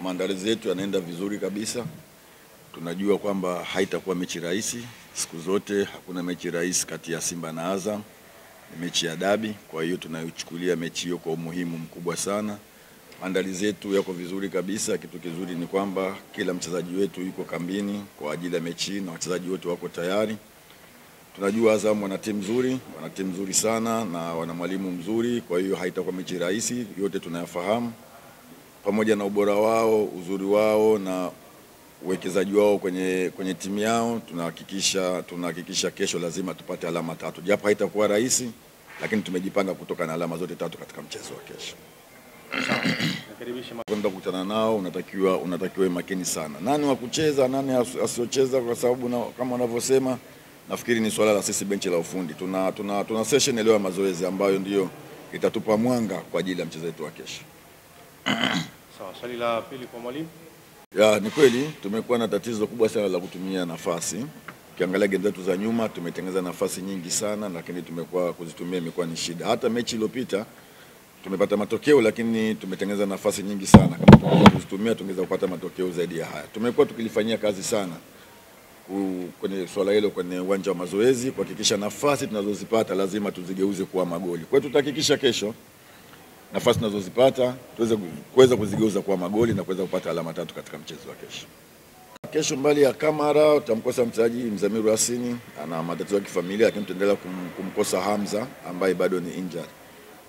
Maandalizi yetu yanaenda vizuri kabisa. Tunajua kwamba haitakuwa mechi rahisi. Siku zote hakuna mechi rahisi kati ya Simba na Azam. Ni mechi ya dabi, kwa hiyo tunaichukulia mechi hiyo kwa umuhimu mkubwa sana. Maandalizi yetu yako vizuri kabisa. Kitu kizuri ni kwamba kila mchezaji wetu yuko kambini kwa ajili ya mechi na wachezaji wote wako tayari. Tunajua Azam wana timu nzuri sana na wana mwalimu mzuri, kwa hiyo haitakuwa mechi rahisi, yote tunayafahamu. Pamoja na ubora wao, uzuri wao na uwekezaji wao kwenye timu yao, tunahakikisha kesho lazima tupate alama 3. Japo haitakuwa rahisi, lakini tumejipanga kutoka na alama zote 3 katika mchezo wa kesho. Kwenda kukutana nao unatakiwa makini sana. Nani wa kucheza, nani asiocheza, kwa sababu kama wanavyosema, nafikiri ni swala la sisi benchi la ufundi. Tuna session leo ya mazoezi ambayo ndio itatupa mwanga kwa ajili ya mchezo wetu wa kesho. Sawa, swali la pili kwa mwalimu. Ni kweli tumekuwa na tatizo kubwa sana la kutumia nafasi. Ukiangalia game zetu za nyuma tumetengeneza nafasi nyingi sana, lakini tumekuwa kuzitumia imekuwa ni shida. Hata mechi iliyopita tumepata matokeo, lakini tumetengeneza nafasi nyingi sana. Kama tungeweza kuzitumia tungeweza kupata matokeo zaidi ya haya. Tumekuwa tukilifanyia kazi sana kwenye swala hilo kwenye uwanja wa mazoezi, kuhakikisha nafasi tunazozipata lazima tuzigeuze kuwa magoli. Kwa hiyo tutahakikisha kesho nafasi tunazozipata tuweze kuzigeuza kuwa magoli na kuweza kupata alama 3 katika mchezo wa kesho. Kesho mbali ya Kamara tutamkosa mchezaji Mzamiru Yasini, ana matatizo ya kifamilia, lakini tutaendelea kumkosa Hamza ambaye bado ni injured.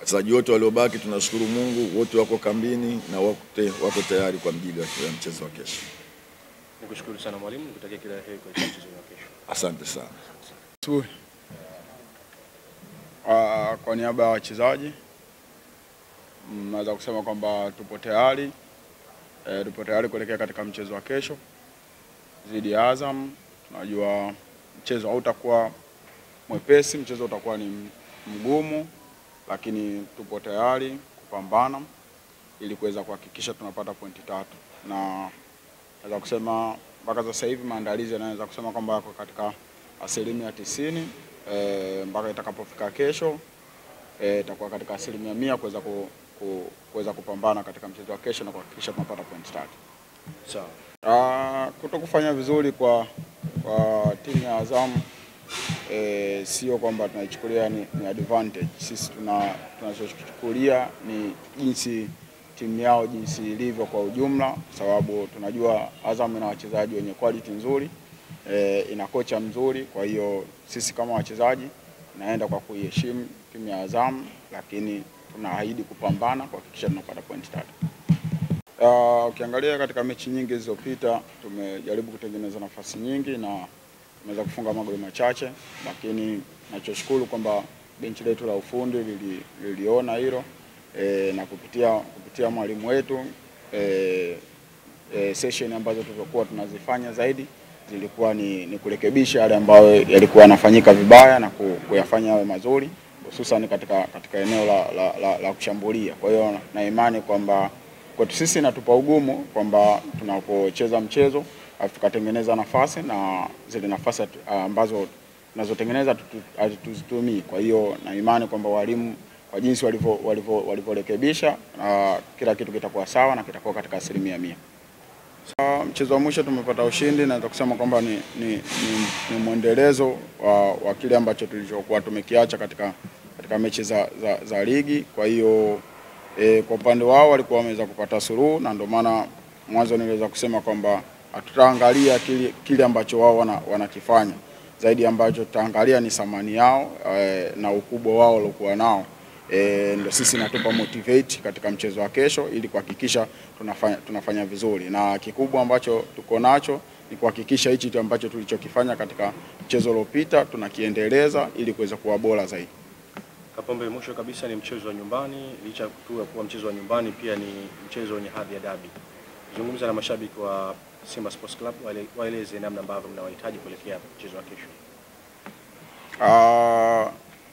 Wachezaji wote waliobaki tunashukuru Mungu, wote wako kambini na wako tayari kwa ajili ya mchezo wa kesho. Nikushukuru sana mwalimu, nikutakia kila la heri kwa mchezo wa kesho. Asante sana. Kwa niaba ya wachezaji naweza kusema kwamba tupo tayari kuelekea katika mchezo wa kesho dhidi ya Azam. Tunajua mchezo hautakuwa mwepesi, mchezo utakuwa ni mgumu, lakini tupo tayari kupambana ili kuweza kuhakikisha tunapata pointi 3. Na naweza kusema mpaka sasa hivi maandalizi yanaweza kusema kwamba yako katika 90%, mpaka itakapofika kesho itakuwa katika 100% kuweza kupambana katika mchezo wa kesho na kuhakikisha tunapata pointi 3. Sawa. Kutokufanya vizuri kwa timu ya Azam sio kwamba tunaichukulia ni advantage. Sisi tunachochukulia ni jinsi timu yao jinsi ilivyo kwa ujumla, sababu tunajua Azam ina wachezaji wenye quality nzuri, ina kocha mzuri. Kwa hiyo sisi kama wachezaji naenda kwa kuiheshimu timu ya Azam, lakini tunaahidi kupambana kuhakikisha tunapata pointi 3. Ukiangalia katika mechi nyingi zilizopita tumejaribu kutengeneza nafasi nyingi na tumeweza kufunga magoli machache, lakini nachoshukuru kwamba benchi letu la ufundi liliona hilo na kupitia mwalimu wetu session ambazo tulikuwa tunazifanya zaidi zilikuwa ni kurekebisha yale ambayo yalikuwa yanafanyika vibaya na kuyafanya yawe mazuri, hususan katika eneo la kushambulia. Kwa hiyo na imani kwamba kwetu sisi natupa ugumu kwamba tunapocheza mchezo tukatengeneza nafasi na zile nafasi ambazo tunazotengeneza tuzitumii. Kwa hiyo na imani kwamba walimu kwa jinsi walivyorekebisha kila kitu kitakuwa sawa na kitakuwa katika 100%. Mchezo wa mwisho tumepata ushindi, na kusema kwamba ni mwendelezo wa kile ambacho tulichokuwa tumekiacha katika mechi za ligi. Kwa hiyo kwa upande wao walikuwa wameweza kupata suluhu, na ndio maana mwanzo niliweza kusema kwamba hatutaangalia kile ambacho wao wanakifanya, zaidi ambacho tutaangalia ni thamani yao na ukubwa wao waliokuwa nao. Ndio sisi natupa motivate katika mchezo wa kesho ili kuhakikisha tunafanya vizuri, na kikubwa ambacho tuko nacho ni kuhakikisha hichi ambacho tulichokifanya katika mchezo uliopita tunakiendeleza ili kuweza kuwa bora zaidi. Kapombe, mwisho kabisa ni mchezo wa nyumbani, licha ya kuwa mchezo wa nyumbani pia ni mchezo wenye hadhi ya dabi. Zungumza na mashabiki wa Simba Sports Club, waeleze namna ambavyo mnawahitaji kuelekea mchezo wa kesho.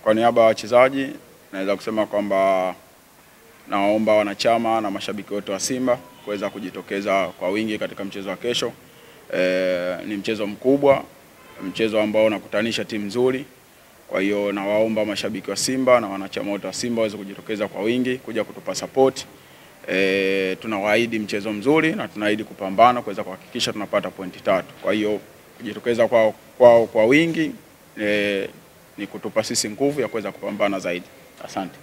Kwa niaba ya wachezaji naweza kusema kwamba naomba wanachama na mashabiki wote wa Simba kuweza kujitokeza kwa wingi katika mchezo wa kesho. Ni mchezo mkubwa, mchezo ambao unakutanisha timu nzuri. Kwa hiyo nawaomba mashabiki wa Simba na wanachama wote wa Simba waweze kujitokeza kwa wingi kuja kutupa support. tunawaahidi mchezo mzuri na tunaahidi kupambana kuweza kuhakikisha tunapata pointi 3. Kwa hiyo kujitokeza kwa wingi ni kutupa sisi nguvu ya kuweza kupambana zaidi. Asante.